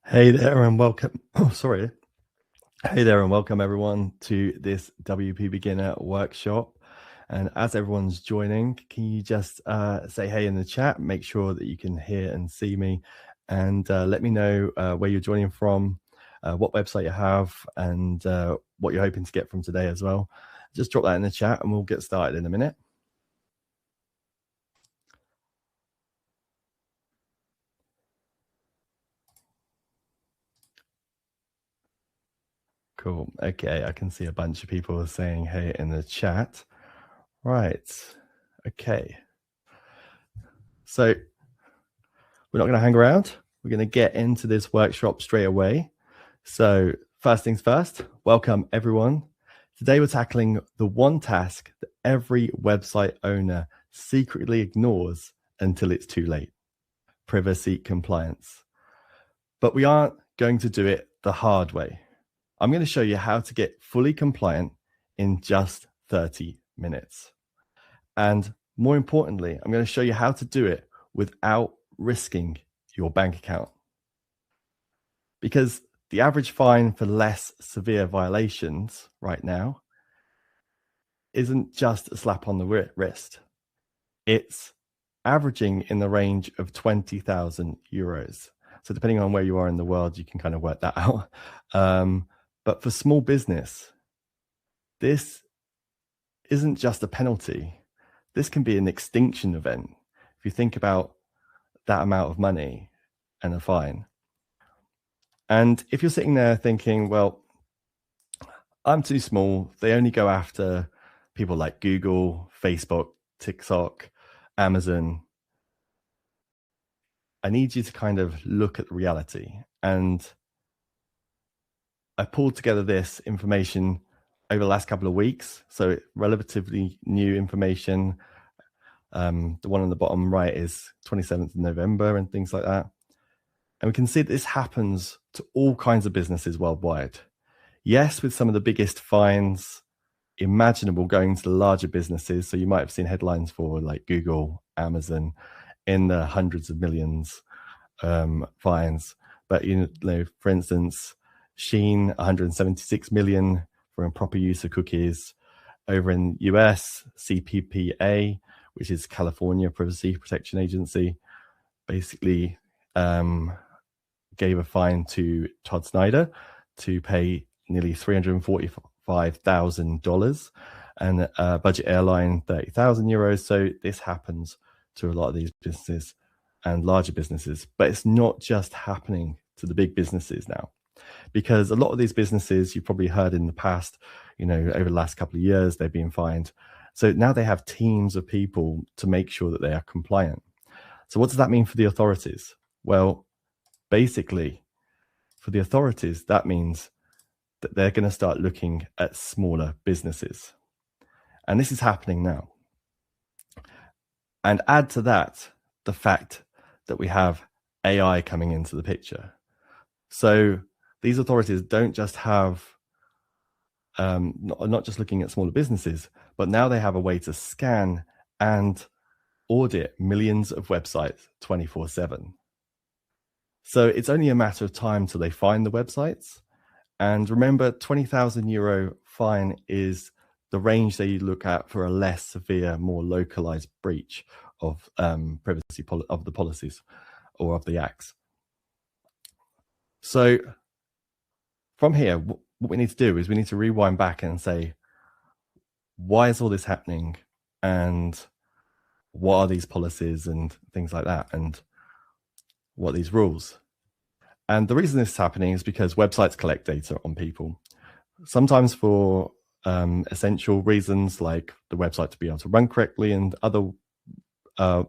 Hey there and welcome. Oh, sorry. Hey there and welcome everyone to this WP Beginner workshop. And as everyone's joining, can you just say hey in the chat? Make sure that you can hear and see me, and let me know where you're joining from, what website you have, and what you're hoping to get from today as well. Just drop that in the chat, and we'll get started in a minute. Cool. Okay, I can see a bunch of people saying hey in the chat. Right. Okay. So we're not going to hang around. We're going to get into this workshop straight away. So first things first, welcome everyone. Today we're tackling the one task that every website owner secretly ignores until it's too late: privacy compliance. But we aren't going to do it the hard way. I'm going to show you how to get fully compliant in just 30 minutes. And more importantly, I'm going to show you how to do it without risking your bank account. Because the average fine for less severe violations right now isn't just a slap on the wrist. It's averaging in the range of 20,000 euros. So depending on where you are in the world, you can kind of work that out. But for small business, this isn't just a penalty. This can be an extinction event. If you think about that amount of money and a fine. And if you're sitting there thinking, well, I'm too small, they only go after people like Google, Facebook, TikTok, Amazon, I need you to kind of look at reality. And I pulled together this information over the last couple of weeks. So relatively new information. The one on the bottom right is 27th of November and things like that. And we can see that this happens to all kinds of businesses worldwide. Yes, with some of the biggest fines imaginable going to the larger businesses. So you might have seen headlines for like Google, Amazon in the hundreds of millions fines. But, you know, for instance, Shein, 176 million for improper use of cookies. Over in US, CPPA, which is California Privacy Protection Agency, basically gave a fine to Todd Snyder to pay nearly $345,000, and Budget Airline 30,000 euros. So this happens to a lot of these businesses and larger businesses, but it's not just happening to the big businesses now, because a lot of these businesses, you've probably heard in the past, you know, over the last couple of years, they've been fined. So now they have teams of people to make sure that they are compliant. So what does that mean for the authorities? Well, basically, for the authorities, that means that they're going to start looking at smaller businesses. And this is happening now. And add to that the fact that we have AI coming into the picture. So these authorities don't just have, not just looking at smaller businesses, but now they have a way to scan and audit millions of websites 24/7. So it's only a matter of time till they find the websites. And remember, 20,000 euro fine is the range that you look at for a less severe, more localized breach of privacy of the policies or of the acts. So from here, what we need to do is we need to rewind back and say, why is all this happening? And what are these policies and things like that? And what are these rules? And the reason this is happening is because websites collect data on people, sometimes for essential reasons like the website to be able to run correctly, and other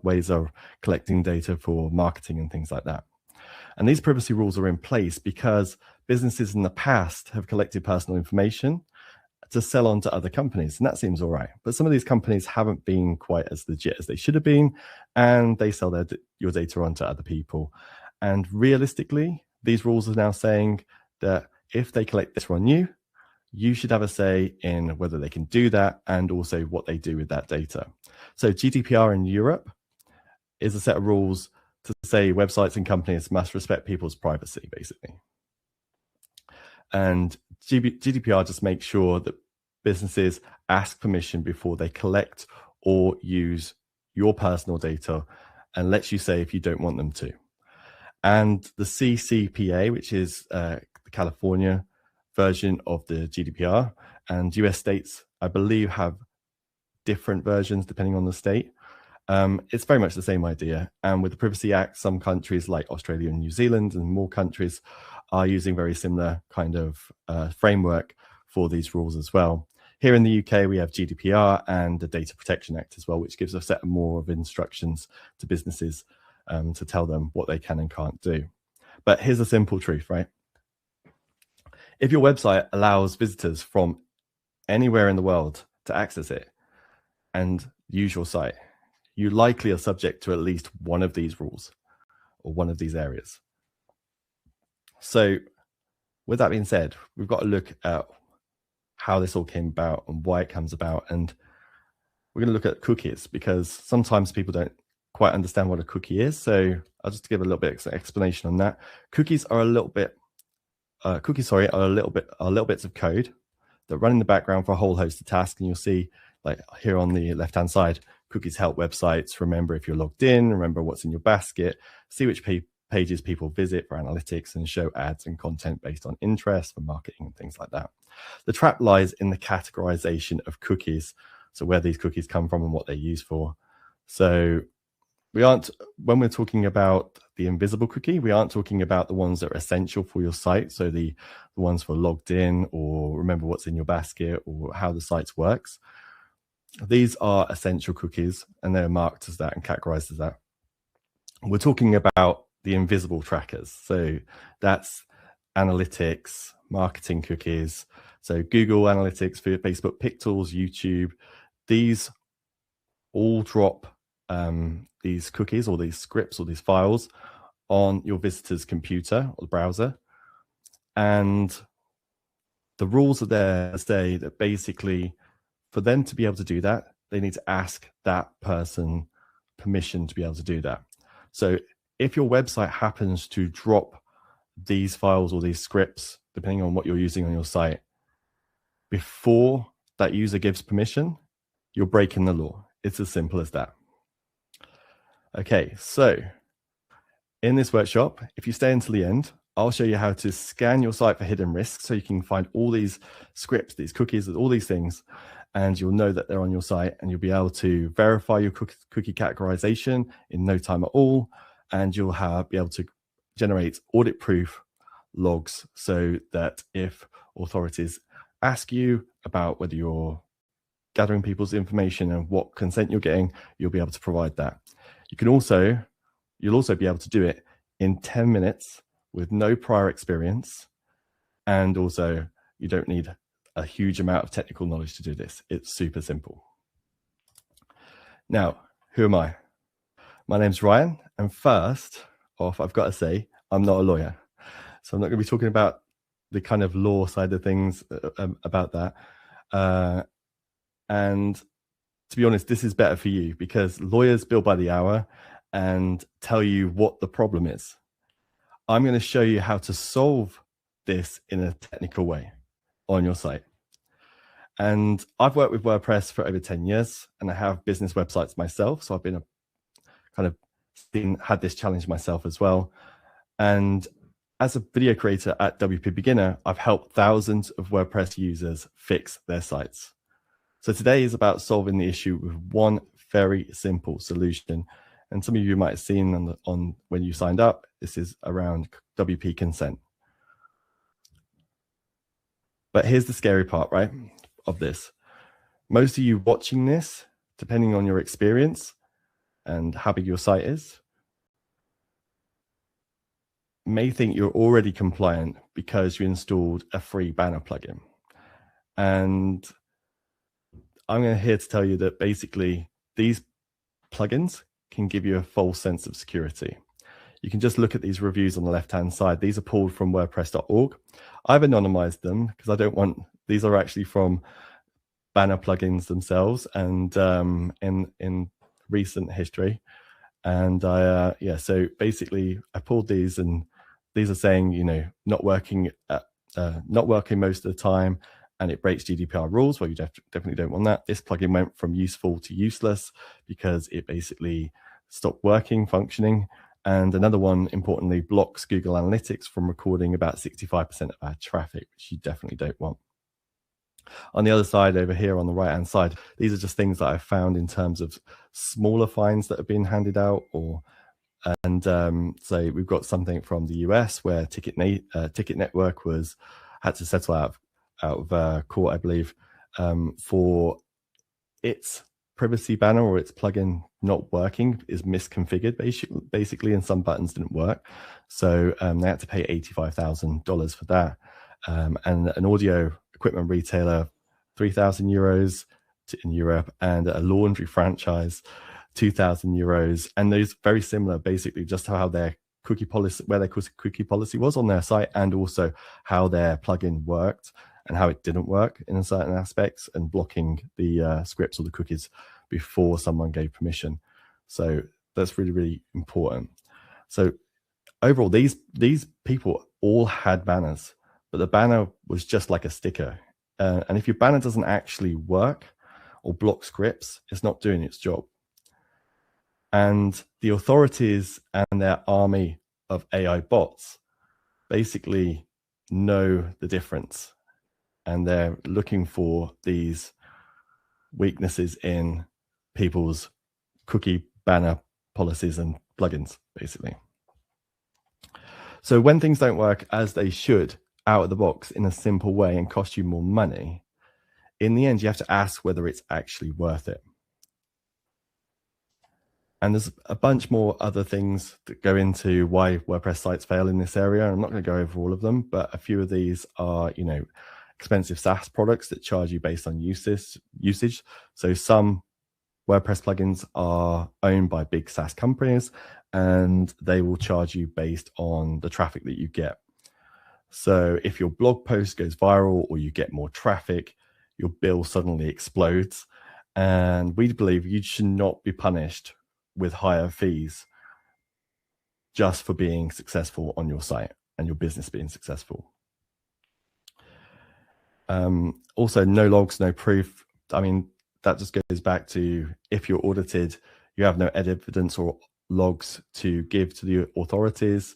ways of collecting data for marketing and things like that. And these privacy rules are in place because businesses in the past have collected personal information to sell on to other companies, and that seems all right. But some of these companies haven't been quite as legit as they should have been, and they sell your data on to other people. And realistically, these rules are now saying that if they collect this on you, you should have a say in whether they can do that and also what they do with that data. So GDPR in Europe is a set of rules to say websites and companies must respect people's privacy, basically. And GDPR just makes sure that businesses ask permission before they collect or use your personal data, and lets you say if you don't want them to. And the CCPA, which is the California version of the GDPR, and US states, I believe, have different versions depending on the state. It's very much the same idea. And with the Privacy Act, some countries like Australia and New Zealand and more countries are using very similar kind of framework for these rules as well. Here in the UK, we have GDPR and the Data Protection Act as well, which gives a set of more of instructions to businesses to tell them what they can and can't do. But here's a simple truth, right? If your website allows visitors from anywhere in the world to access it and use your site, you likely are subject to at least one of these rules or one of these areas. So with that being said, we've got to look at how this all came about and why it comes about. And we're going to look at cookies, because sometimes people don't quite understand what a cookie is. So I'll just give a little bit of explanation on that. Cookies are little bits of code that run in the background for a whole host of tasks. And you'll see, like here on the left-hand side, cookies help websites remember if you're logged in, remember what's in your basket, see which pages people visit for analytics, and show ads and content based on interest for marketing and things like that. The trap lies in the categorization of cookies, so where these cookies come from and what they're used for. So when we're talking about the invisible cookie, we aren't talking about the ones that are essential for your site. So the ones for logged in or remember what's in your basket or how the site works. These are essential cookies, and they're marked as that and categorized as that. We're talking about the invisible trackers. So that's analytics, marketing cookies. So Google Analytics, Facebook Pixels, YouTube, these all drop these cookies or these scripts or these files on your visitor's computer or the browser. And the rules are there to say that basically for them to be able to do that, they need to ask that person permission to be able to do that. So if your website happens to drop these files or these scripts, depending on what you're using on your site, before that user gives permission, you're breaking the law. It's as simple as that. Okay, so in this workshop, if you stay until the end, I'll show you how to scan your site for hidden risks, so you can find all these scripts, these cookies, all these things, and you'll know that they're on your site, and you'll be able to verify your cookie categorization in no time at all, and you'll be able to generate audit-proof logs so that if authorities ask you about whether you're gathering people's information and what consent you're getting, you'll be able to provide that. You'll also be able to do it in 10 minutes with no prior experience. And also you don't need a huge amount of technical knowledge to do this. It's super simple. Now, who am I? My name's Ryan. And first off, I've got to say, I'm not a lawyer. So I'm not going to be talking about the kind of law side of things about that. And to be honest, this is better for you, because lawyers bill by the hour and tell you what the problem is. I'm going to show you how to solve this in a technical way on your site. And I've worked with WordPress for over 10 years, and I have business websites myself. So I've been had this challenge myself as well. And as a video creator at WP Beginner, I've helped thousands of WordPress users fix their sites. So today is about solving the issue with one very simple solution. And some of you might have seen on when you signed up, this is around WPConsent. But here's the scary part, right, of this. Most of you watching this, depending on your experience and how big your site is, may think you're already compliant because you installed a free banner plugin. And I'm here to tell you that basically these plugins can give you a false sense of security. You can just look at these reviews on the left-hand side. These are pulled from WordPress.org. I've anonymized them because I don't want, these are actually from banner plugins themselves and in recent history. And yeah, so basically I pulled these, and these are saying, you know, not working most of the time, and it breaks GDPR rules. Well, you definitely don't want that. This plugin went from useful to useless because it basically stopped working, functioning. And another one, importantly, blocks Google Analytics from recording about 65% of our traffic, which you definitely don't want. On the other side over here on the right hand side, these are just things that I've found in terms of smaller fines that have been handed out. So we've got something from the US where Ticket Network had to settle out of court, I believe, for its privacy banner or its plugin not working, is misconfigured basically, and some buttons didn't work. So they had to pay $85,000 for that. And an audio equipment retailer, 3,000 euros in Europe, and a laundry franchise, 2,000 euros. And those very similar, basically just how their cookie policy, where their cookie policy was on their site, and also how their plugin worked and how it didn't work in certain aspects, and blocking the scripts or the cookies before someone gave permission. So that's really, really important. So overall, these people all had banners, but the banner was just like a sticker. And if your banner doesn't actually work or block scripts, it's not doing its job. And the authorities and their army of AI bots basically know the difference, and they're looking for these weaknesses in people's cookie banner policies and plugins, basically. So when things don't work as they should out of the box in a simple way and cost you more money, in the end, you have to ask whether it's actually worth it. And there's a bunch more other things that go into why WordPress sites fail in this area. I'm not going to go over all of them, but a few of these are, you know, expensive SaaS products that charge you based on usage. So some WordPress plugins are owned by big SaaS companies, and they will charge you based on the traffic that you get. So if your blog post goes viral or you get more traffic, your bill suddenly explodes. And we believe you should not be punished with higher fees just for being successful on your site and your business being successful. Also, no logs, no proof. I mean, that just goes back to, if you're audited, you have no evidence or logs to give to the authorities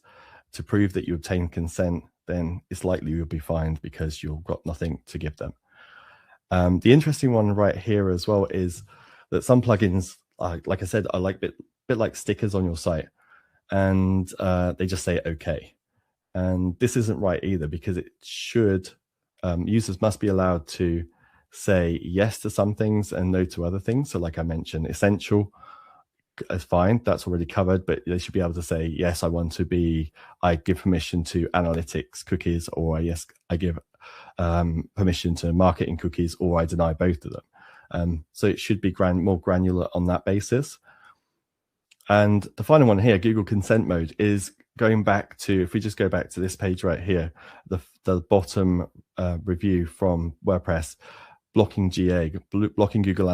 to prove that you obtained consent, then it's likely you'll be fined because you've got nothing to give them. The interesting one right here as well is that some plugins, like I said, are like a bit like stickers on your site, and they just say okay. And this isn't right either, because it should, users must be allowed to say yes to some things and no to other things. So like I mentioned, essential is fine, that's already covered, but they should be able to say, yes, I give permission to analytics cookies, or yes, I give permission to marketing cookies, or I deny both of them. So it should be more granular on that basis. And the final one here, Google Consent Mode, is going back to, if we just go back to this page right here, the bottom review from WordPress, blocking blocking Google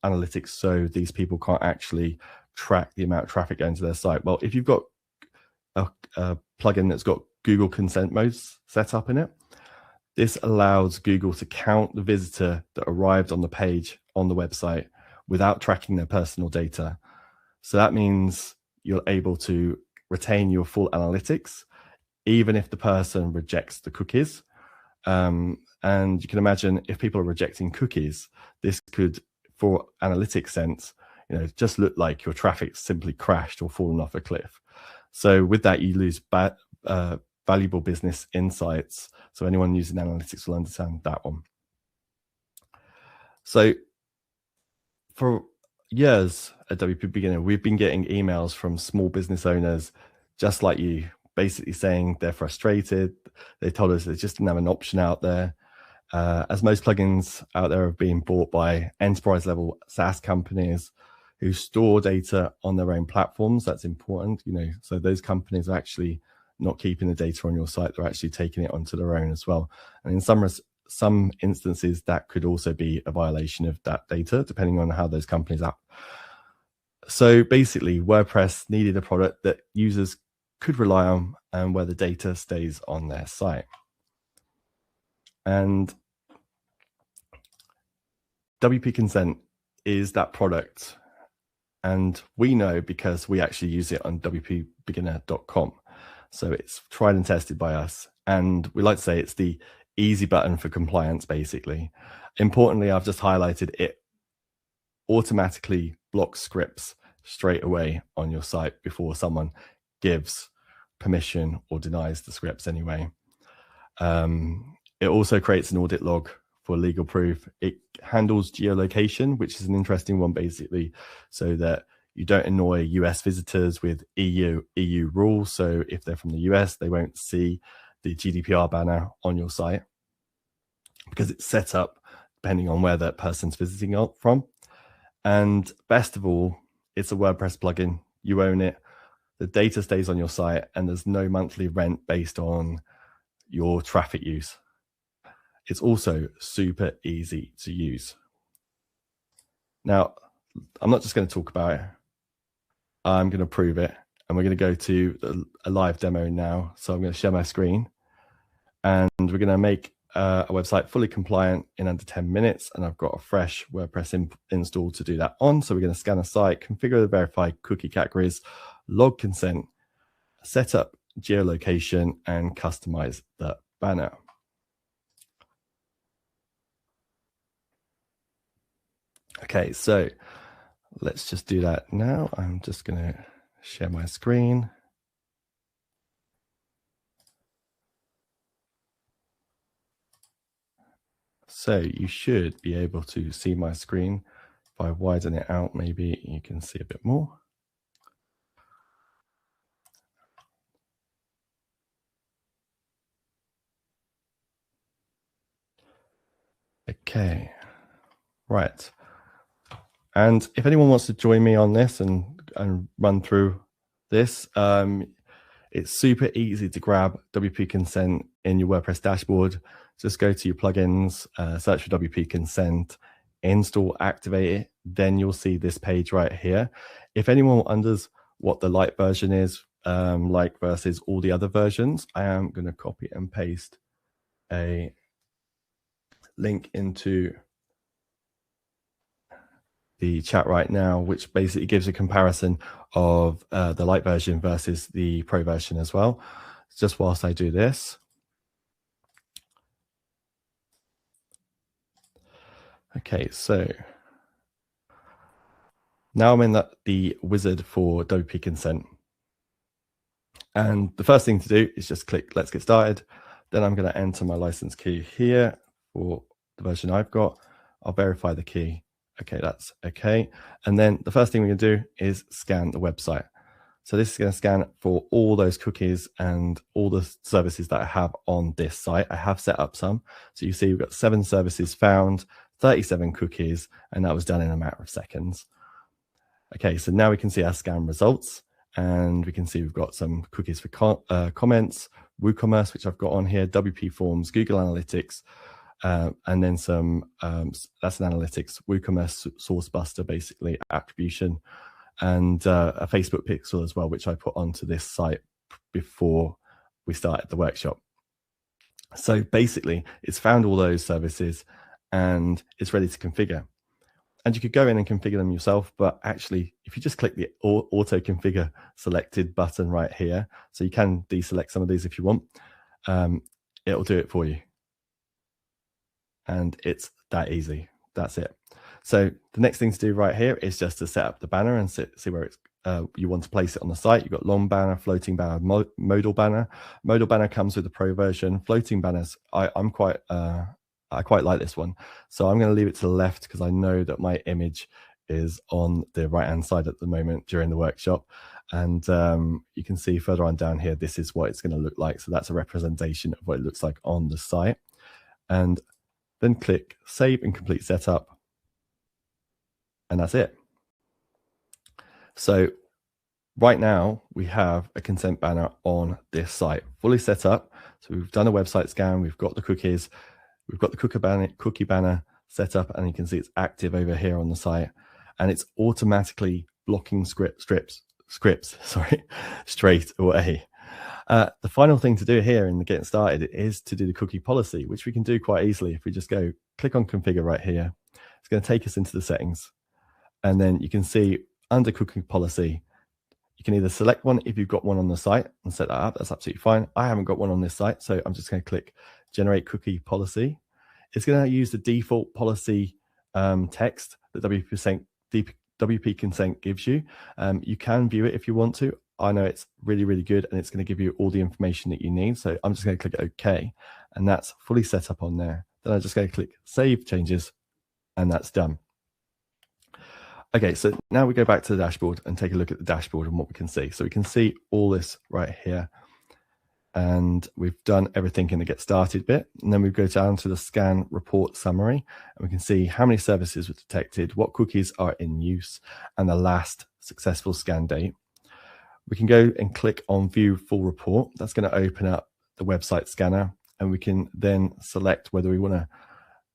Analytics, so these people can't actually track the amount of traffic going to their site. Well, if you've got a plugin that's got Google Consent Modes set up in it, this allows Google to count the visitor that arrived on the page on the website without tracking their personal data. So that means you're able to retain your full analytics, even if the person rejects the cookies. And you can imagine, if people are rejecting cookies, this could, for analytics sense, just look like your traffic simply crashed or fallen off a cliff. So with that, you lose valuable business insights. So anyone using analytics will understand that one. So for years at WP Beginner, we've been getting emails from small business owners just like you, basically saying they're frustrated. They told us they just didn't have an option out there. As most plugins out there have been bought by enterprise level SaaS companies who store data on their own platforms. That's important, so those companies are actually not keeping the data on your site, they're actually taking it onto their own as well. And in some instances, that could also be a violation of that data, depending on how those companies So basically, WordPress needed a product that users could rely on and where the data stays on their site. And WPConsent is that product. And we know because we actually use it on WPBeginner.com. So it's tried and tested by us. And we like to say it's the easy button for compliance, basically. Importantly, I've just highlighted it automatically blocks scripts straight away on your site before someone gives permission or denies the scripts anyway. It also creates an audit log for legal proof. It handles geolocation, which is an interesting one, basically, so that you don't annoy US visitors with EU rules. So if they're from the US, they won't see the GDPR banner on your site because it's set up depending on where that person's visiting from. And best of all, it's a WordPress plugin. You own it. The data stays on your site, and there's no monthly rent based on your traffic use. It's also super easy to use. Now, I'm not just going to talk about it. I'm going to prove it, and we're going to go to a live demo now. So I'm going to share my screen, and we're going to make a website fully compliant in under 10 minutes. And I've got a fresh WordPress install to do that on. So we're going to scan a site, configure the verified cookie categories, log consent, set up geolocation, and customize the banner. Okay, so let's just do that now. I'm just going to share my screen. So you should be able to see my screen. If I widen it out, maybe you can see a bit more. Okay, right. And if anyone wants to join me on this and run through this, it's super easy to grab WP Consent in your WordPress dashboard. Just go to your plugins, search for WP Consent, install, activate it. Then you'll see this page right here. If anyone wonders what the light version is like versus all the other versions, I am going to copy and paste a link into the chat right now, which basically gives a comparison of the light version versus the pro version as well. Just whilst I do this. Okay, so now I'm in the wizard for WP Consent. And the first thing to do is just click Let's Get Started. Then I'm going to enter my license key here for the version I've got. I'll verify the key. Okay, that's okay. And then the first thing we're going to do is scan the website. So this is going to scan for all those cookies and all the services that I have on this site. I have set up some. So you see we've got 7 services found, 37 cookies, and that was done in a matter of seconds. Okay, so now we can see our scan results, and we can see we've got some cookies for comments, WooCommerce, which I've got on here, WP Forms, Google Analytics, and then some, that's an analytics, WooCommerce source buster, basically attribution, and a Facebook pixel as well, which I put onto this site before we started the workshop. So basically it's found all those services and it's ready to configure. And you could go in and configure them yourself, but actually if you just click the auto configure selected button right here, so you can deselect some of these if you want, it'll do it for you. And it's that easy. That's it. So the next thing to do right here is just to set up the banner and see where it's you want to place it on the site. You've got long banner, floating banner, modal banner. Modal banner comes with the pro version. Floating banners, I quite like this one. So I'm going to leave it to the left because I know that my image is on the right hand side at the moment during the workshop. And you can see further on down here, this is what it's going to look like. So that's a representation of what it looks like on the site. And then click Save and Complete Setup. And that's it. So right now we have a consent banner on this site, fully set up. So we've done a website scan, we've got the cookies, we've got the cookie banner set up, and you can see it's active over here on the site. And it's automatically blocking scripts sorry, straight away. The final thing to do here in getting started is to do the cookie policy, which we can do quite easily if we just go click on configure right here. It's going to take us into the settings, and then you can see under cookie policy, you can either select one if you've got one on the site and set that up. That's absolutely fine. I haven't got one on this site, so I'm just going to click generate cookie policy. It's going to use the default policy text that WPConsent gives you. You can view it if you want to. I know it's really, really good, and it's going to give you all the information that you need. So I'm just going to click OK, and that's fully set up on there. Then I'm just going to click Save Changes, and that's done. Okay, so now we go back to the dashboard and take a look at the dashboard and what we can see. So we can see all this right here, and we've done everything in the get started bit. And then we go down to the scan report summary, and we can see how many services were detected, what cookies are in use, and the last successful scan date. We can go and click on view full report. That's going to open up the website scanner, and we can then select whether we want to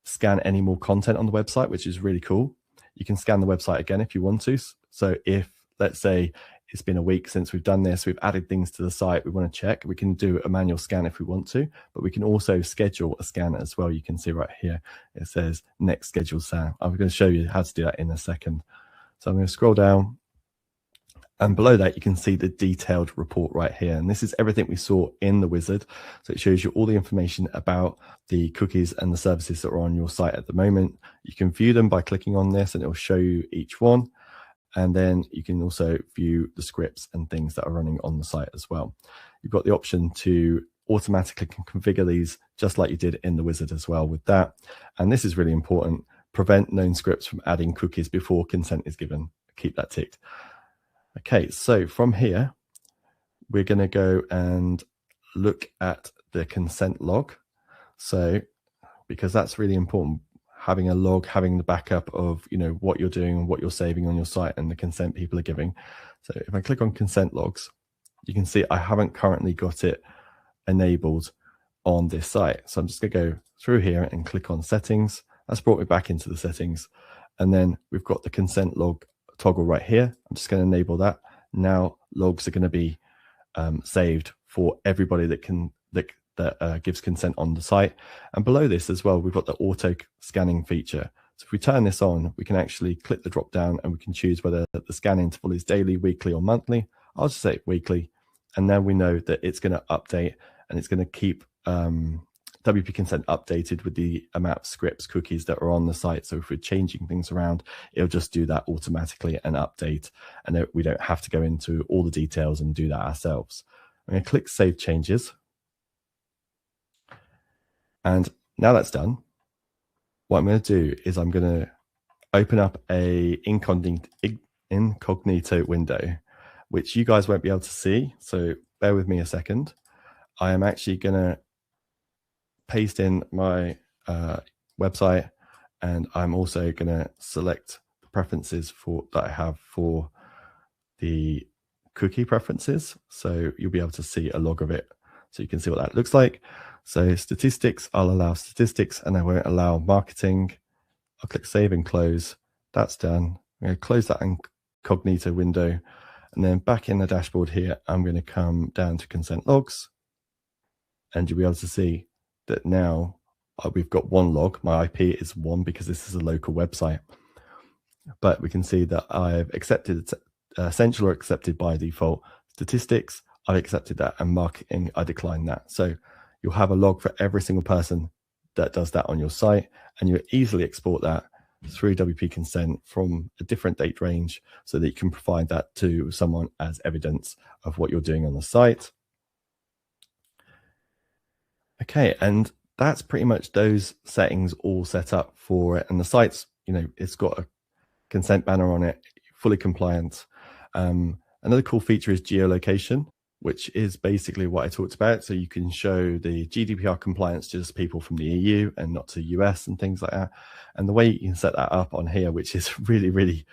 scan any more content on the website, which is really cool. You can scan the website again if you want to. So if, let's say, it's been a week since we've done this, we've added things to the site, we want to check, we can do a manual scan if we want to, but we can also schedule a scan as well. You can see right here, it says next scheduled scan. I'm going to show you how to do that in a second. So I'm going to scroll down, and below that, you can see the detailed report right here. And this is everything we saw in the wizard. So it shows you all the information about the cookies and the services that are on your site at the moment. You can view them by clicking on this, and it will show you each one. And then you can also view the scripts and things that are running on the site as well. You've got the option to automatically configure these just like you did in the wizard as well with that. And this is really important. Prevent known scripts from adding cookies before consent is given. Keep that ticked. Okay, so from here, we're going to go and look at the consent log. So, because that's really important, having a log, having the backup of, what you're doing and what you're saving on your site and the consent people are giving. So if I click on consent logs, you can see I haven't currently got it enabled on this site. So I'm just going to go through here and click on settings. That's brought me back into the settings. And then we've got the consent log toggle right here. I'm just going to enable that. Now logs are going to be saved for everybody that gives consent on the site. And below this as well, we've got the auto scanning feature. So if we turn this on, we can actually click the drop down and we can choose whether the scan interval is daily, weekly, or monthly. I'll just say weekly. And now we know that it's going to update, and it's going to keep WPConsent updated with the amount of scripts, cookies that are on the site. So if we're changing things around, it'll just do that automatically and update, and we don't have to go into all the details and do that ourselves. I'm going to click Save Changes. And now that's done, what I'm going to do is I'm going to open up a incognito window, which you guys won't be able to see. So bear with me a second. I am actually going to paste in my website, and I'm also going to select the preferences that I have for the cookie preferences. So you'll be able to see a log of it, so you can see what that looks like. So statistics, I'll allow statistics, and I won't allow marketing. I'll click Save and Close. That's done. I'm going to close that incognito window, and then back in the dashboard here, I'm going to come down to consent logs, and you'll be able to see that now we've got one log. My IP is 1 because this is a local website, but we can see that I've accepted essential or accepted by default. Statistics, I've accepted that, and marketing, I decline that. So you'll have a log for every single person that does that on your site, and you easily export that through WPConsent from a different date range so that you can provide that to someone as evidence of what you're doing on the site. Okay, and that's pretty much those settings all set up for it. And the site's, it's got a consent banner on it, fully compliant. Another cool feature is geolocation, which is basically what I talked about. So you can show the GDPR compliance to just people from the EU and not to US and things like that. And the way you can set that up on here, which is really, really,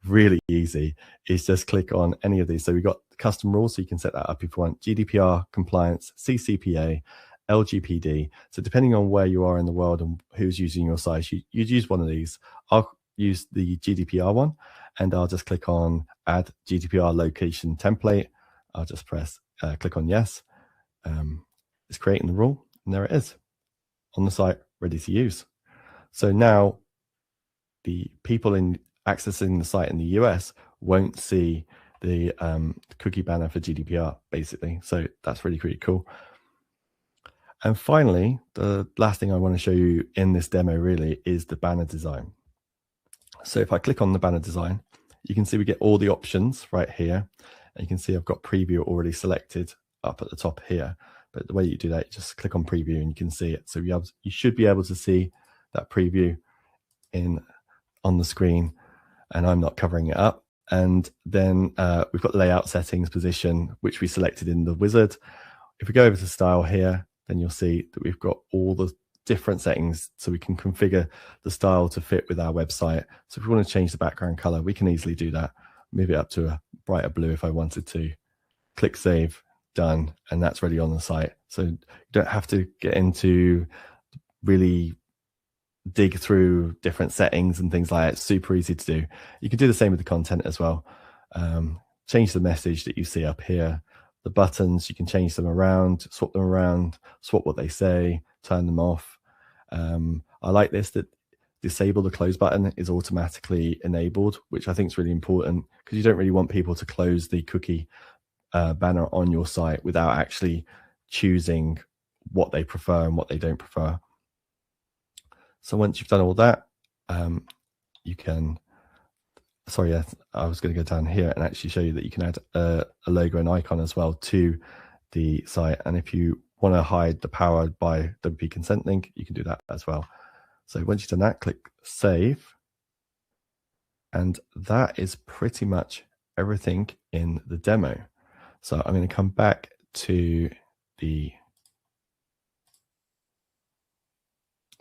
really easy, is just click on any of these. So we've got custom rules, so you can set that up if you want. GDPR compliance, CCPA, LGPD. So depending on where you are in the world and who's using your site, you'd use one of these. I'll use the GDPR one, and I'll just click on add GDPR location template. I'll just press click on yes. It's creating the rule, and there it is on the site, ready to use. So now the people accessing the site in the US won't see the cookie banner for GDPR, basically. So that's really, really cool. And finally, the last thing I want to show you in this demo really is the banner design. So if I click on the banner design, you can see we get all the options right here. And you can see I've got preview already selected up at the top here. But the way you do that, you just click on preview and you can see it. So you should be able to see that preview on the screen, and I'm not covering it up. And then we've got layout settings, position, which we selected in the wizard. If we go over to style here, then you'll see that we've got all the different settings so we can configure the style to fit with our website. So if we want to change the background color, we can easily do that. Move it up to a brighter blue if I wanted to. Click save, done, and that's ready on the site. So you don't have to get into really dig through different settings and things like that. It's super easy to do. You can do the same with the content as well. Change the message that you see up here. The buttons, you can change them around, swap what they say, turn them off. I like this, that disable the close button is automatically enabled, which I think is really important because you don't really want people to close the cookie banner on your site without actually choosing what they prefer and what they don't prefer. So once you've done all that, you can, sorry, I was going to go down here and actually show you that you can add a logo and icon as well to the site. And if you want to hide the powered by WPConsent link, you can do that as well. So once you've done that, click save. And that is pretty much everything in the demo. So I'm going to come back to the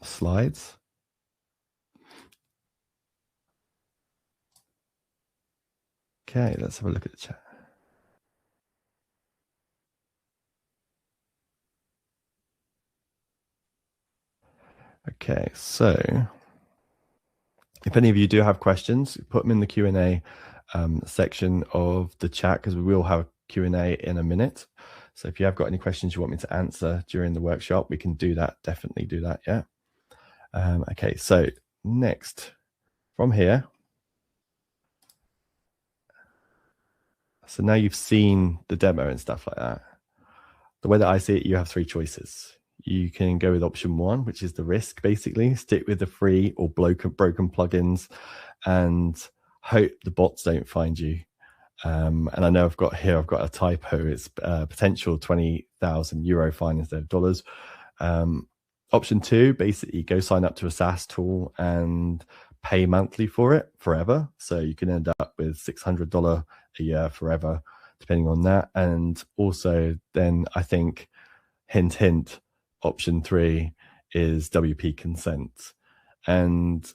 slides. Okay, let's have a look at the chat. Okay, so if any of you do have questions, put them in the Q&A section of the chat, because we will have a Q&A in a minute. So if you have got any questions you want me to answer during the workshop, we can do that, definitely do that, yeah. Okay, so next, from here, so now you've seen the demo and stuff like that. The way that I see it, you have three choices. You can go with option one, which is the risk, basically. Stick with the free or broken plugins and hope the bots don't find you. And I know I've got a typo. It's potential 20,000 euro fine instead of dollars. Option two, basically go sign up to a SaaS tool and pay monthly for it forever. So you can end up with $600 a year forever, depending on that. And also then I think, hint, hint, option three is WPConsent. And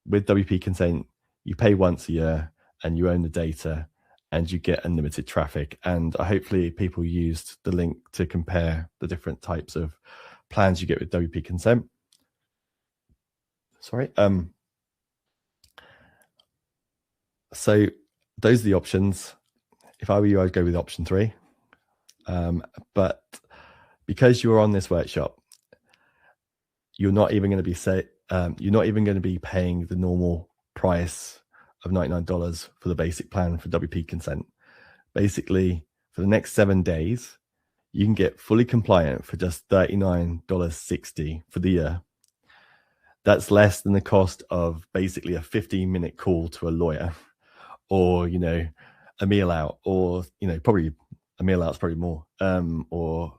with WPConsent, you pay once a year and you own the data and you get unlimited traffic. And hopefully people used the link to compare the different types of plans you get with WPConsent. Sorry. So those are the options. If I were you, I'd go with option three. But because you're on this workshop, you're not even going to be paying the normal price of $99 for the basic plan for WPConsent. Basically, for the next 7 days, you can get fully compliant for just $39.60 for the year. That's less than the cost of basically a 15-minute call to a lawyer, or a meal out, or probably a meal out's probably more, or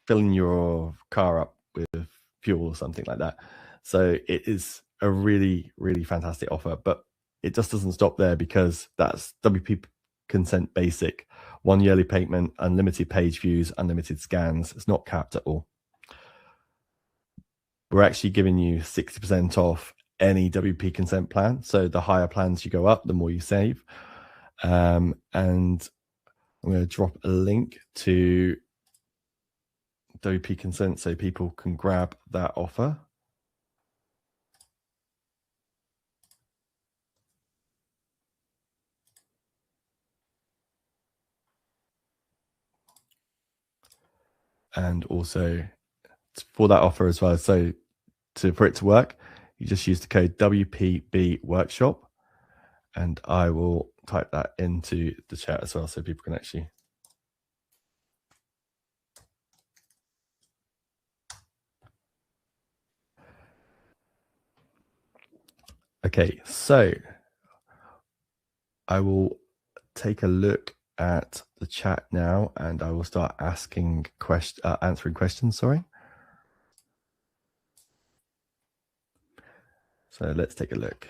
filling your car up with fuel or something like that. So it is a really, really fantastic offer, but it just doesn't stop there, because that's WPConsent basic, 1 yearly payment, unlimited page views, unlimited scans. It's not capped at all. We're actually giving you 60% off any WPConsent plan. So the higher plans you go up, the more you save. And I'm going to drop a link to WPConsent so people can grab that offer. and also for that offer as well. So for it to work, you just use the code WPB Workshop, and I will type that into the chat as well so people can actually. Okay, so I will take a look at the chat now, and I will start answering questions. Sorry. So let's take a look.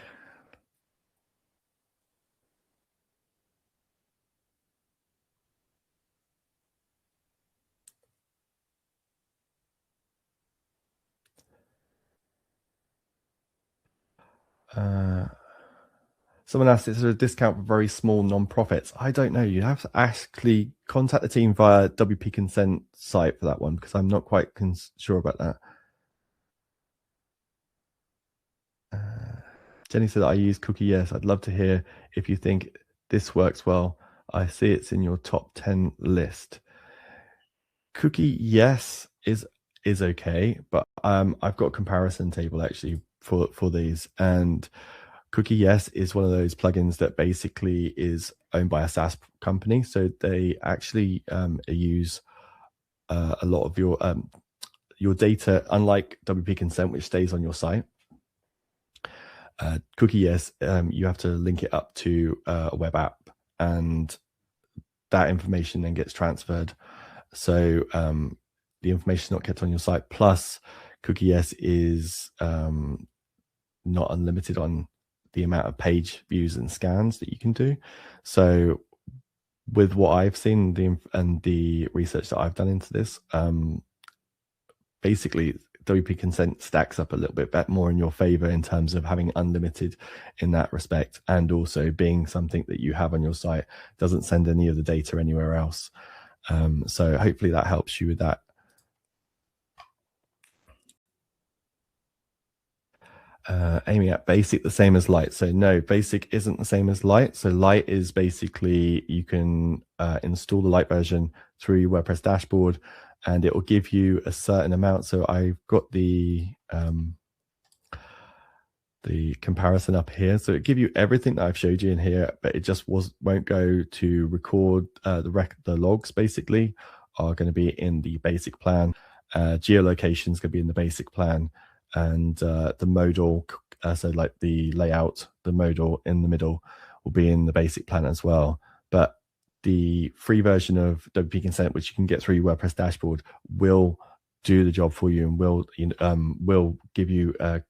Someone asked, is there a discount for very small non-profits? I don't know. You have to actually contact the team via WPConsent site for that one, because I'm not quite sure about that. Jenny said, I use Cookie Yes. I'd love to hear if you think this works well. I see it's in your top 10 list. Cookie Yes is okay, but I've got a comparison table actually for these, and Cookie Yes is one of those plugins that basically is owned by a SaaS company, so they actually use a lot of your data, unlike WP Consent, which stays on your site. Cookie Yes, you have to link it up to a web app, and that information then gets transferred. So the information is not kept on your site. Plus, Cookie Yes is not unlimited on the amount of page views and scans that you can do. So with what I've seen and the research that I've done into this, basically WP Consent stacks up a little bit more in your favor in terms of having unlimited in that respect, and also being something that you have on your site, doesn't send any of the data anywhere else. So hopefully that helps you with that. Amy at Basic the same as Light. So no, Basic isn't the same as Light. So Light is basically you can install the Light version through your WordPress dashboard, and it will give you a certain amount. So I've got the comparison up here. So it give you everything that I've showed you in here, but it just won't go to record the logs. Basically, are going to be in the basic plan. Geolocation is going to be in the basic plan, and the modal, so like the layout, the modal in the middle, will be in the basic plan as well. But the free version of WP Consent, which you can get through your WordPress dashboard, will do the job for you and will give you a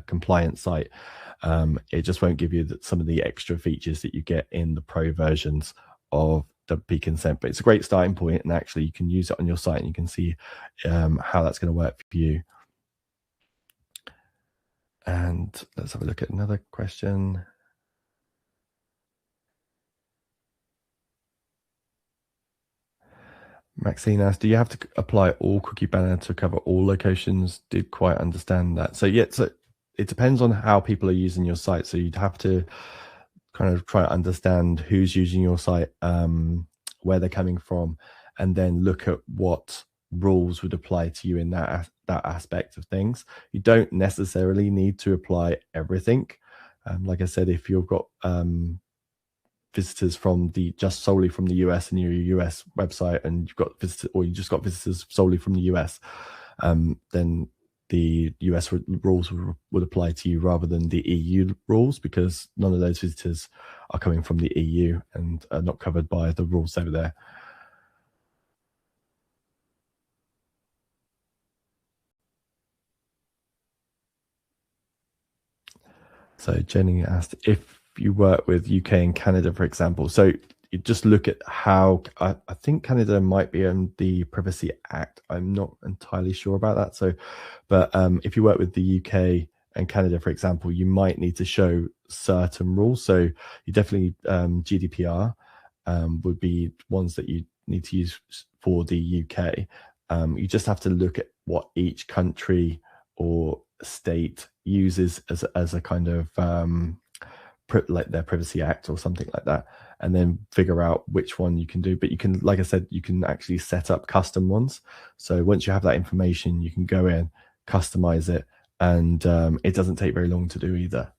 compliant site. It just won't give you some of the extra features that you get in the pro versions of WP Consent, but it's a great starting point, and actually you can use it on your site and you can see how that's going to work for you. And let's have a look at another question. Maxine asked, do you have to apply all cookie banner to cover all locations? Did quite understand that. So yeah, so it depends on how people are using your site. So you'd have to kind of try to understand who's using your site, where they're coming from, and then look at what rules would apply to you in that aspect of things. You don't necessarily need to apply everything. Like I said, if you've got visitors from just solely from the US and your US website, and you've got visitors, or you just got visitors solely from the US, then the US rules would apply to you rather than the EU rules, because none of those visitors are coming from the EU and are not covered by the rules over there. So Jenny asked if you work with UK and Canada, for example. So you just look at how, I think Canada might be on the Privacy Act. I'm not entirely sure about that. So, but if you work with the UK and Canada, for example, you might need to show certain rules. So you definitely, GDPR would be ones that you need to use for the UK. You just have to look at what each country or state uses as a kind of like their Privacy Act or something like that, and then figure out which one you can do. But you can, like I said, you can actually set up custom ones. So once you have that information, you can go in, customize it, and it doesn't take very long to do either.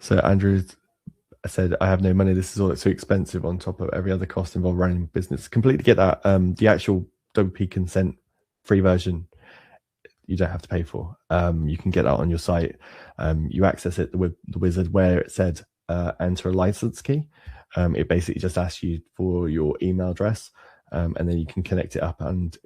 So Andrew said, I have no money. This is all too expensive on top of every other cost involved running business. Completely get that. The actual WPConsent free version, you don't have to pay for. You can get that on your site. You access it with the wizard where it said enter a license key. It basically just asks you for your email address, and then you can connect it up and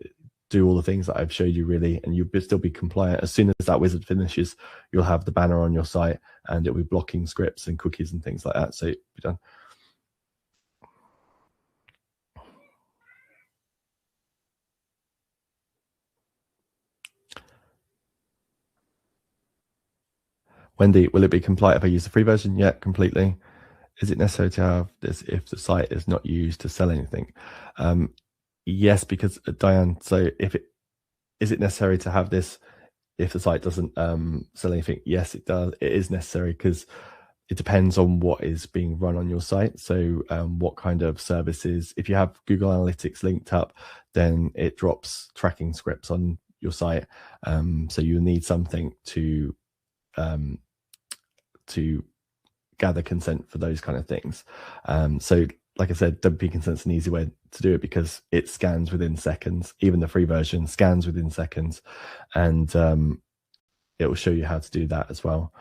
do all the things that I've showed you, really, and you'll still be compliant. As soon as that wizard finishes, you'll have the banner on your site, and it'll be blocking scripts and cookies and things like that. So it'll be done. Wendy, will it be compliant if I use the free version? Yeah, completely. Is it necessary to have this if the site is not used to sell anything? Yes, because Diane, so is it necessary to have this if the site doesn't sell anything? Yes, it does. It is necessary because it depends on what is being run on your site. So what kind of services, if you have Google Analytics linked up, then it drops tracking scripts on your site. So you need something to gather consent for those kind of things. So like I said, WP-Consent is an easy way to do it because it scans within seconds. Even the free version scans within seconds, and it will show you how to do that as well.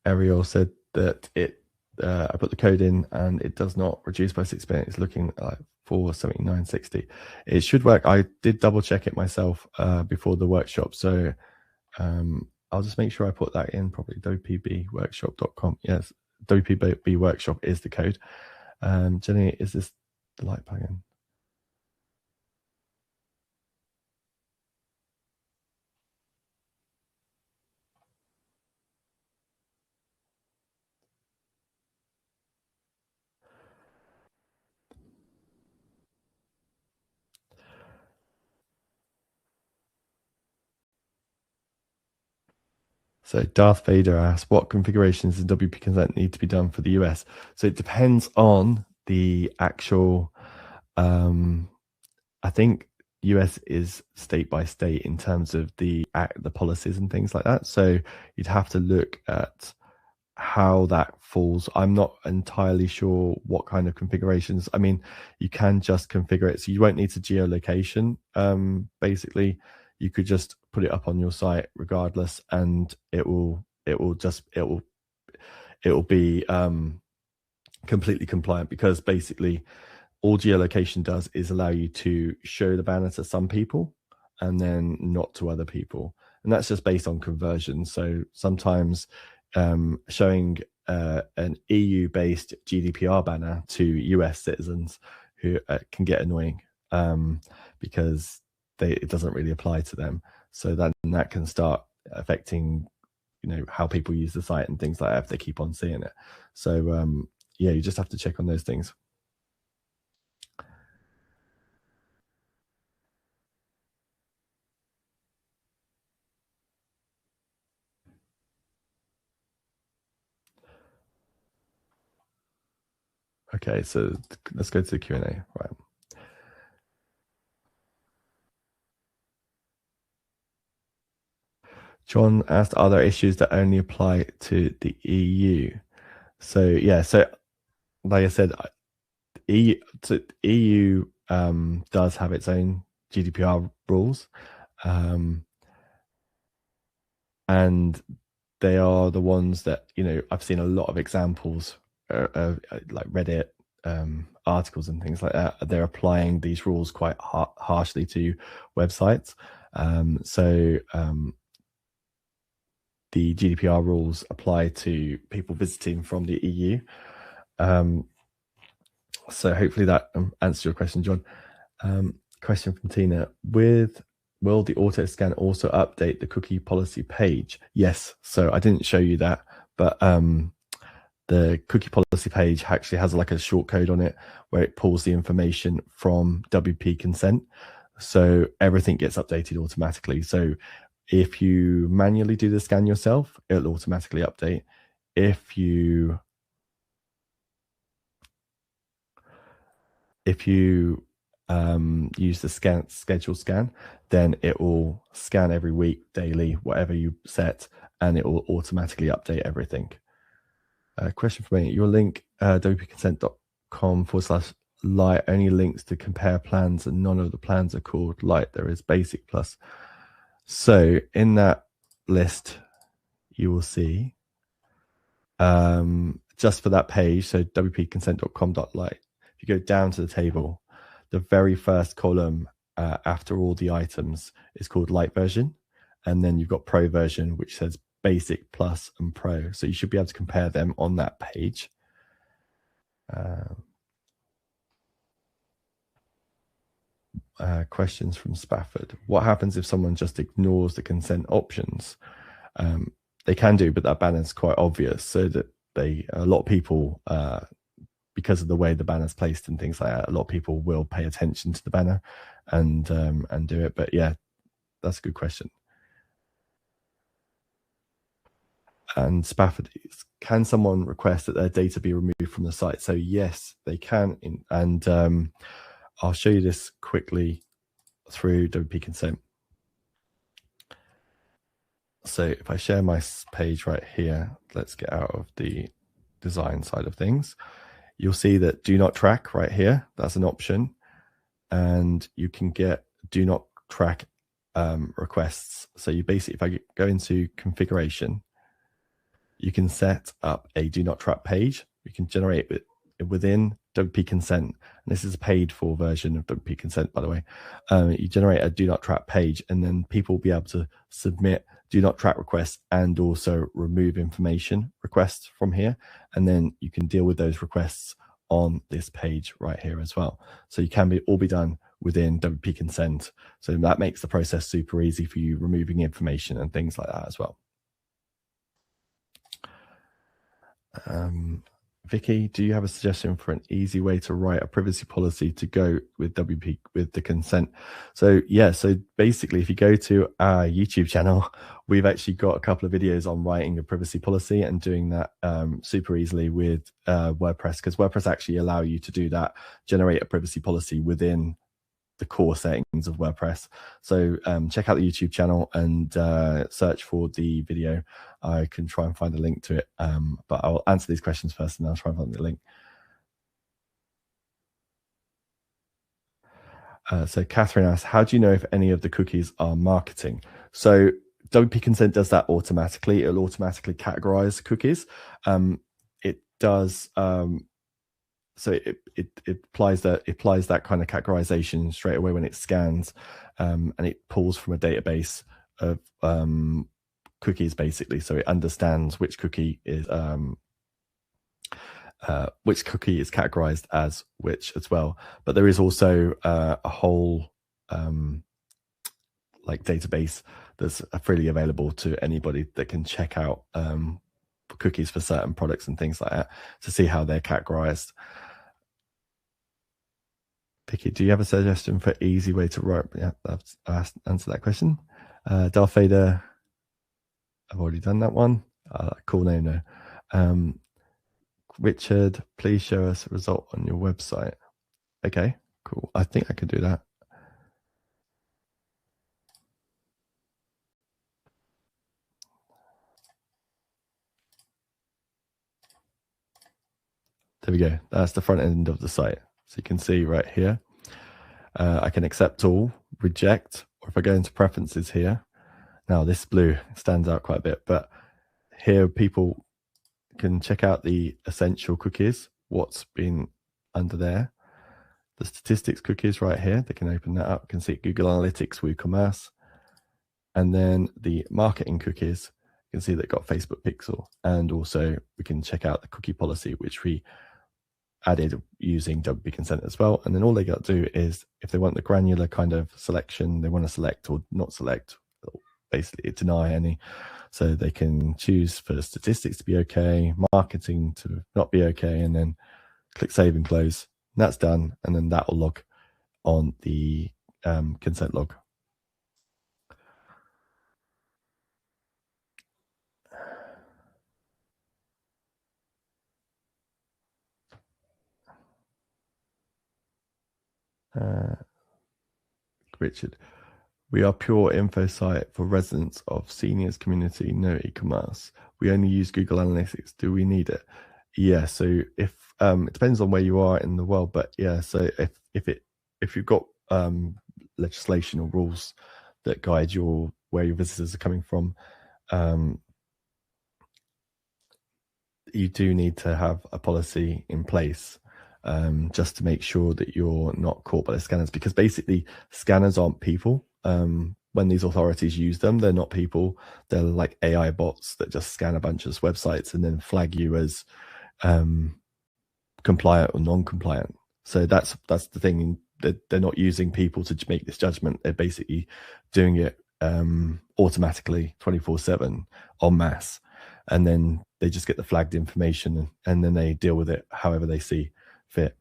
Ariel said that I put the code in and it does not reduce by 6%. It's looking like 479.60. It should work. I did double check it myself before the workshop, so I'll just make sure I put that in properly. WPBworkshop.com. Yes, WPB workshop is the code. Jenny, is this the light plugin? So Darth Vader asks, what configurations in WP-Consent need to be done for the US? So it depends on the actual, I think US is state by state in terms of the policies and things like that. So you'd have to look at how that falls. I'm not entirely sure what kind of configurations. I mean, you can just configure it. So you won't need to geolocation. Basically, you could just put it up on your site regardless, and it will be completely compliant, because basically all geolocation does is allow you to show the banner to some people and then not to other people, and that's just based on conversion. So sometimes showing an EU-based GDPR banner to US citizens who can get annoying because it doesn't really apply to them. So that can start affecting, how people use the site and things like that if they keep on seeing it. So yeah, you just have to check on those things. Okay, so let's go to the Q&A. Right. John asked, are there issues that only apply to the EU? So yeah, so like I said, EU does have its own GDPR rules. And they are the ones that, you know, I've seen a lot of examples like Reddit articles and things like that. They're applying these rules quite harshly to websites. The GDPR rules apply to people visiting from the EU. So hopefully that answers your question, John. Question from Tina: will the auto scan also update the cookie policy page? Yes. So I didn't show you that, but the cookie policy page actually has like a short code on it where it pulls the information from WPConsent. So everything gets updated automatically. So if you manually do the scan yourself, it'll automatically update. If you use the schedule scan, then it will scan every week, daily, whatever you set, and it will automatically update everything. Question for me: your link wpconsent.com/light only links to compare plans, and none of the plans are called light. There is basic plus. So in that list, you will see just for that page, so wpconsent.com.light. If you go down to the table, the very first column after all the items is called light version, and then you've got pro version, which says basic, plus, and pro. So you should be able to compare them on that page. Questions from Spafford: what happens if someone just ignores the consent options? They can do, but that banner is quite obvious, so that a lot of people, because of the way the banner's placed and things like that, a lot of people will pay attention to the banner and do it. But yeah, that's a good question. And Spafford: can someone request that their data be removed from the site? So yes, they can. And I'll show you this quickly through WPConsent. So if I share my page right here, let's get out of the design side of things. You'll see that do not track right here. That's an option. And you can get do not track requests. So you basically, if I go into configuration, you can set up a do not track page. You can generate it within WPConsent. And this is a paid for version of WPConsent, by the way. You generate a do not track page, and then people will be able to submit do not track requests and also remove information requests from here. And then you can deal with those requests on this page right here as well. So you can all be done within WPConsent. So that makes the process super easy for you, removing information and things like that as well. Vicky, do you have a suggestion for an easy way to write a privacy policy to go with with the consent? So yeah, so basically if you go to our YouTube channel, we've actually got a couple of videos on writing a privacy policy and doing that super easily with WordPress, because WordPress actually allow you to do that, generate a privacy policy within the core settings of WordPress. So check out the YouTube channel and search for the video. I can try and find a link to it, but I'll answer these questions first and I'll try and find the link. So Catherine asks, how do you know if any of the cookies are marketing? So WPConsent does that automatically. It'll automatically categorize cookies. It does so it applies that kind of categorization straight away when it scans, and it pulls from a database of cookies basically. So it understands which cookie is categorized as which as well. But there is also a whole like database that's freely available to anybody that can check out cookies for certain products and things like that to see how they're categorized. Picky, do you have a suggestion for easy way to write? Yeah, I've answered that question. Darth Vader, I've already done that one. Cool name though. Richard, please show us a result on your website. Okay, cool. I think I can do that. There we go. That's the front end of the site. So you can see right here, I can accept all, reject, or if I go into preferences here, now this blue stands out quite a bit, but here people can check out the essential cookies, what's been under there. The statistics cookies right here, they can open that up, you can see Google Analytics, WooCommerce, and then the marketing cookies, you can see they've got Facebook Pixel, and also we can check out the cookie policy, which we added using WPConsent as well. And then all they got to do is, if they want the granular kind of selection, they want to select or not select, basically deny any. So they can choose for statistics to be okay, marketing to not be okay, and then click save and close. And that's done, and then that will log on the consent log. Richard, we are pure info site for residents of seniors community, no e-commerce. We only use Google Analytics. Do we need it? Yeah. So if it depends on where you are in the world, but yeah. So if you've got legislation or rules that guide where your visitors are coming from, you do need to have a policy in place just to make sure that you're not caught by the scanners, because basically scanners aren't people. When these authorities use them, they're not people. They're like AI bots that just scan a bunch of websites and then flag you as compliant or non-compliant. So that's the thing. They're not using people to make this judgment. They're basically doing it automatically 24/7 en masse, and then they just get the flagged information and then they deal with it however they see fit.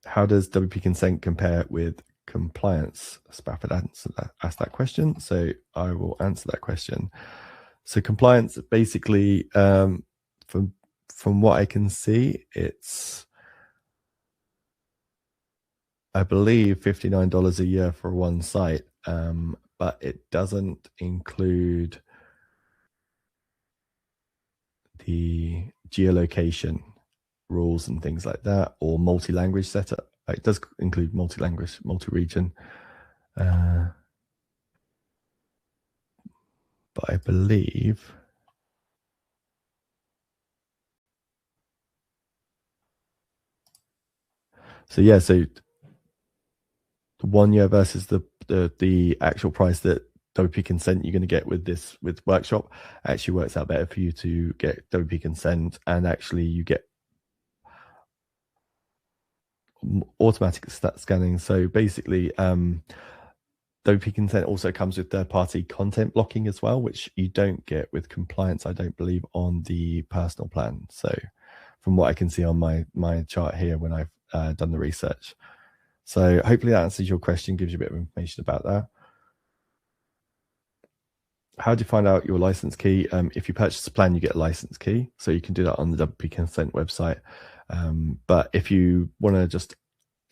How does WPConsent compare with compliance? Spafford asked that question, so I will answer that question. So compliance, basically, from what I can see, it's, I believe, $59 a year for one site, but it doesn't include the geolocation rules and things like that, or multi-language setup. It does include multi-language, multi-region, but I believe so. Yeah, so the 1 year versus the actual price that WPConsent you're going to get with Workshop actually works out better for you to get WPConsent, and actually you get automatic scanning. So basically, WPConsent also comes with third-party content blocking as well, which you don't get with compliance, I don't believe, on the personal plan. So from what I can see on my chart here when I've done the research. So hopefully that answers your question, gives you a bit of information about that. How do you find out your license key? If you purchase a plan, you get a license key. So you can do that on the WPConsent website. But if you want to just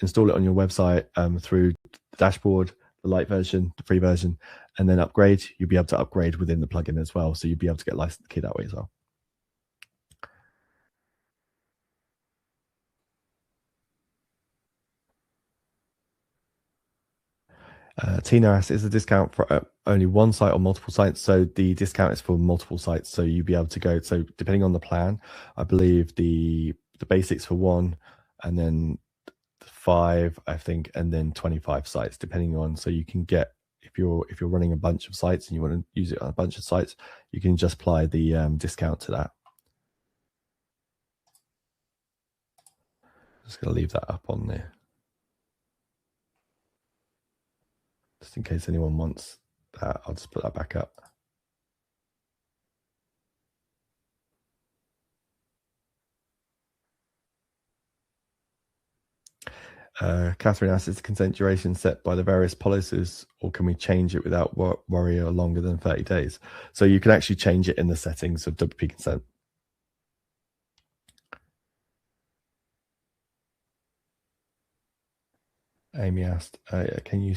install it on your website through the dashboard, the light version, the free version, and then upgrade, you'll be able to upgrade within the plugin as well. So you'll be able to get a license key that way as well. Tina asks, is the discount for only one site or multiple sites? So the discount is for multiple sites. So you'll be able to go, so depending on the plan, I believe the basics for 1, and then 5, I think, and then 25 sites, depending on, so you can get, if you're running a bunch of sites and you want to use it on a bunch of sites, you can just apply the discount to that. Just going to leave that up on there, just in case anyone wants that. I'll just put that back up. Catherine asks, is the consent duration set by the various policies, or can we change it without worry or longer than 30 days? So you can actually change it in the settings of WPConsent. Amy asked, can you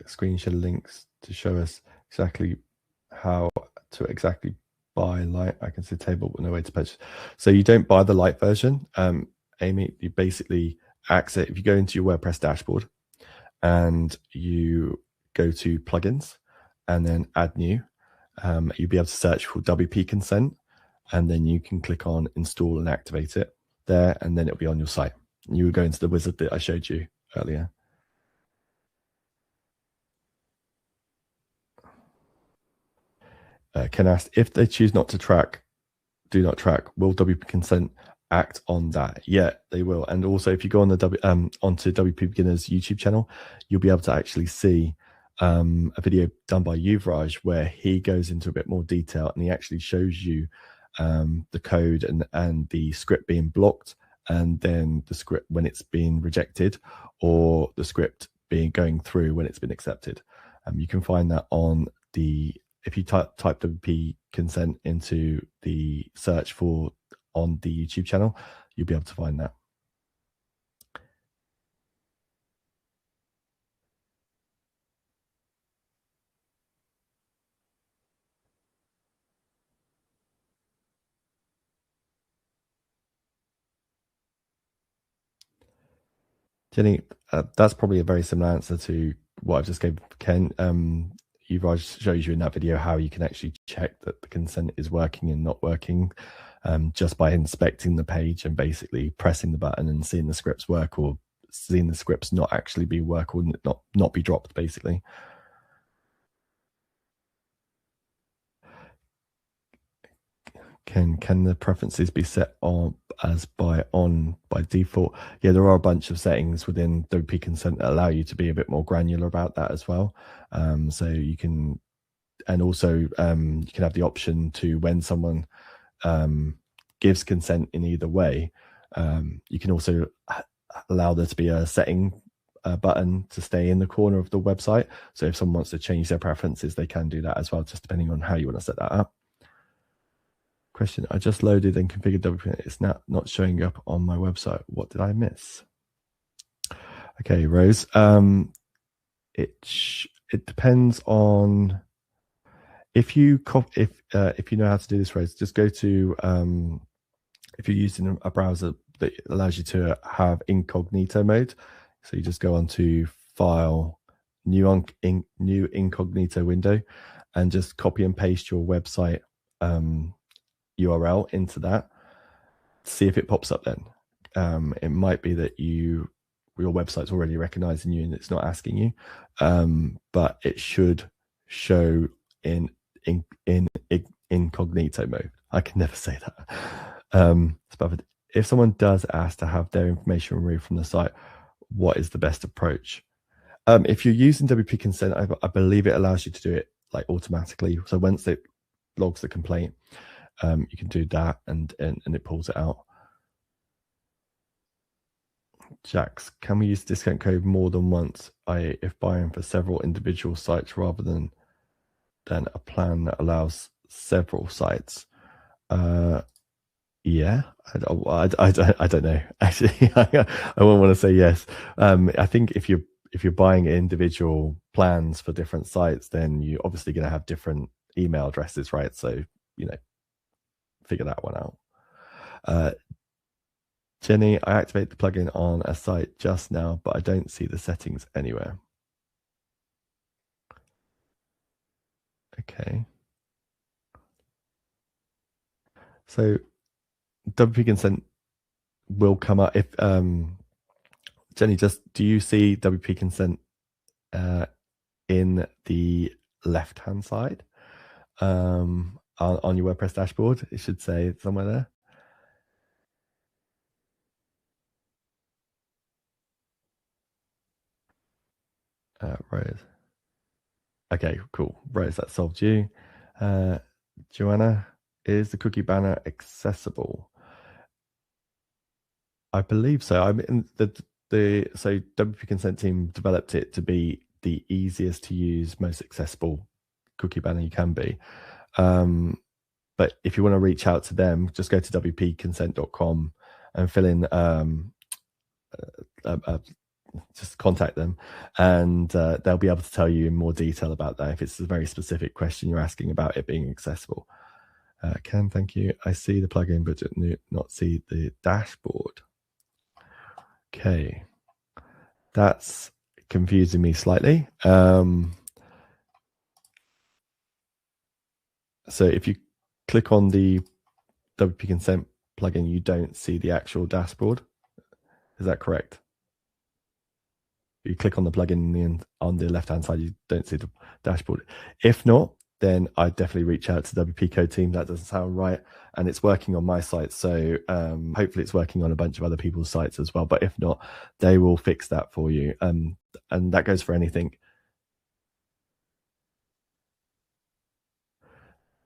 screen share links to show us exactly how to exactly buy light? I can see a table with no way to purchase. So you don't buy the light version, Amy. You basically access, if you go into your WordPress dashboard and you go to plugins and then add new, you'll be able to search for WPConsent, and then you can click on install and activate it there, and then it'll be on your site. You will go into the wizard that I showed you earlier. Ken asked, if they choose not to track, do not track, will WPConsent act on that? Yeah, they will. And also, if you go on the onto WP Beginners YouTube channel, you'll be able to actually see a video done by Yuvraj where he goes into a bit more detail, and he actually shows you the code and the script being blocked, and then the script when it's being rejected, or the script being going through when it's been accepted. You can find that on the, if you type WP consent into the search for on the YouTube channel, you'll be able to find that. Jenny, that's probably a very similar answer to what I've just gave Ken. Yuvraj shows you in that video how you can actually check that the consent is working and not working, just by inspecting the page and basically pressing the button and seeing the scripts work, or seeing the scripts not actually be work, or not be dropped, basically. Can the preferences be set on as by default? Yeah, there are a bunch of settings within WPConsent that allow you to be a bit more granular about that as well. So you can, and also you can have the option to, when someone gives consent in either way, you can also allow there to be a setting button to stay in the corner of the website. So if someone wants to change their preferences, they can do that as well, just depending on how you want to set that up. Question, I just loaded and configured WP. It's not showing up on my website. What did I miss? Okay, Rose. It depends on if you know how to do this, Rose. Just go to if you're using a browser that allows you to have incognito mode. So you just go onto File, new incognito window, and just copy and paste your website URL into that. See if it pops up then. It might be that your website's already recognizing you and it's not asking you, but it should show in incognito mode. I can never say that. If someone does ask to have their information removed from the site, what is the best approach? If you're using WPConsent, I believe it allows you to do it like automatically. So once it logs the complaint, you can do that, and it pulls it out. Jax, can we use discount code more than once? If buying for several individual sites rather than a plan that allows several sites. Yeah, I don't know. Actually, I won't want to say yes. I think if you're buying individual plans for different sites, then you're obviously going to have different email addresses, right? So, figure that one out. Jenny, I activate the plugin on a site just now, but I don't see the settings anywhere. Okay. So WPConsent will come up if Jenny, do you see WPConsent in the left-hand side on your WordPress dashboard? It should say somewhere there. Rose. Okay, cool. Rose, that solved you. Joanna, is the cookie banner accessible? I believe so. I mean, so WPConsent team developed it to be the easiest to use, most accessible cookie banner you can be. But if you want to reach out to them, just go to wpconsent.com and fill in, just contact them, and they'll be able to tell you in more detail about that if it's a very specific question you're asking about it being accessible. Ken, thank you. I see the plugin, but not see the dashboard. Okay, that's confusing me slightly. So if you click on the WPConsent plugin, you don't see the actual dashboard. Is that correct? You click on the plugin on the left-hand side, you don't see the dashboard. If not, then I'd definitely reach out to the WPCo team. That doesn't sound right. And it's working on my site. So hopefully it's working on a bunch of other people's sites as well. But if not, they will fix that for you. And that goes for anything.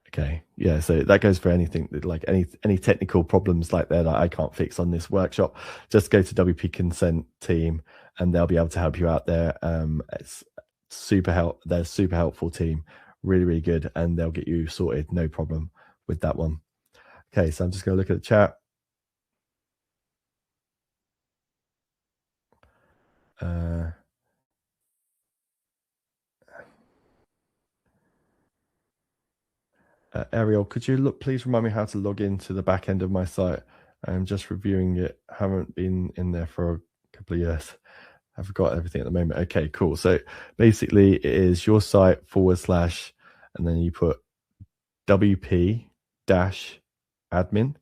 Okay, yeah, so that goes for anything that, like any technical problems like that I can't fix on this workshop. Just go to WPConsent team and they'll be able to help you out there. It's they're a super helpful team, really, really good, and they'll get you sorted, no problem with that one. Okay, so I'm just going to look at the chat. Ariel, could you please remind me how to log into the back end of my site? I'm just reviewing it. Haven't been in there for a couple of years. I forgot everything at the moment. Okay, cool. So basically it is your site / and then you put WP -admin,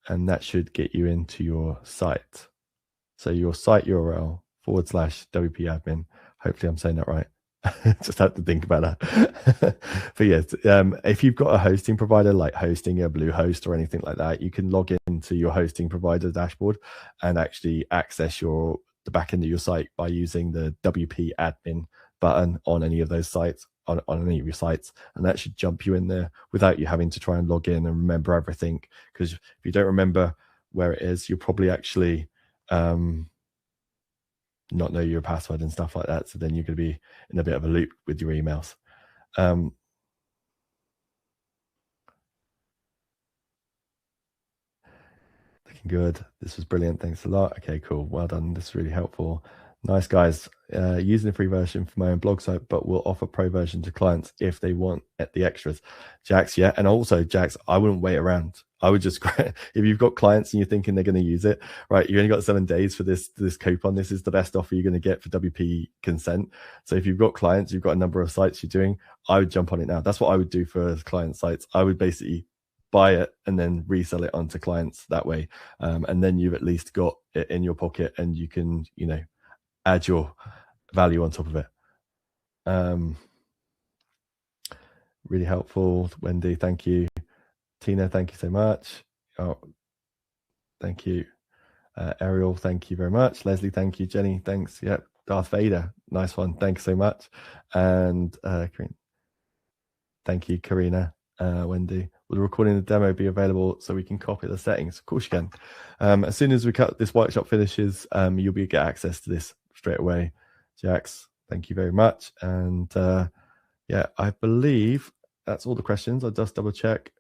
and that should get you into your site. So your site URL / WP admin. Hopefully I'm saying that right. Just have to think about that. But yes, if you've got a hosting provider like Hosting, a Bluehost or anything like that, you can log into your hosting provider dashboard and actually access the back end of your site by using the WP admin button on any of those sites, on any of your sites, and that should jump you in there without you having to try and log in and remember everything. Because if you don't remember where it is, you'll probably actually not know your password and stuff like that. So then you're going to be in a bit of a loop with your emails. Looking good. This was brilliant. Thanks a lot. Okay, cool. Well done. This is really helpful. Nice, guys. Using the free version for my own blog site, but we'll offer pro version to clients if they want the extras. Jax, yeah. And also, Jax, I wouldn't wait around. I would just, if you've got clients and you're thinking they're going to use it, right, you only got 7 days for this coupon. This is the best offer you're going to get for WPConsent. So if you've got clients, you've got a number of sites you're doing, I would jump on it now. That's what I would do for client sites. I would basically buy it and then resell it onto clients that way. And then you've at least got it in your pocket and you can, add your value on top of it. Really helpful. Wendy, thank you. Tina, thank you so much. Oh, thank you. Ariel, thank you very much. Leslie, thank you. Jenny, thanks. Yep. Darth Vader, nice one. Thanks so much. And thank you, Karina. Wendy, will the recording of the demo be available so we can copy the settings? Of course you can. As soon as this workshop finishes, you'll be get access to this straight away. Jax, thank you very much. And yeah, I believe that's all the questions. I'll just double check.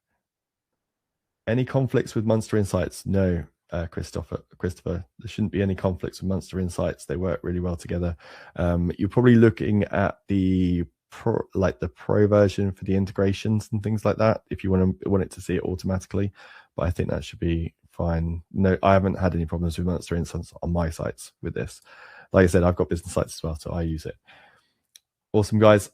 Any conflicts with Monster Insights? No, Christopher, there shouldn't be any conflicts with Monster Insights. They work really well together. You're probably looking at the pro version for the integrations and things like that if you want it to see it automatically, but I think that should be fine. No, I haven't had any problems with Monster Insights on my sites with this. Like I said, I've got business sites as well, so I use it. Awesome, guys.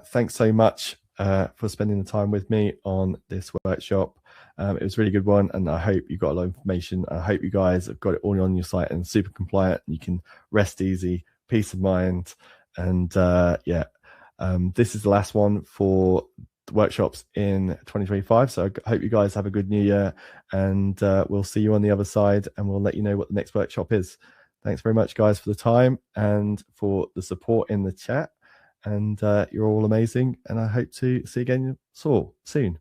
Thanks so much for spending the time with me on this workshop. It was a really good one, and I hope you got a lot of information. I hope you guys have got it all on your site and super compliant, and you can rest easy, peace of mind. And yeah, this is the last one for the workshops in 2025. So I hope you guys have a good new year, and we'll see you on the other side, and we'll let you know what the next workshop is. Thanks very much, guys, for the time and for the support in the chat. And you're all amazing, and I hope to see you again soon.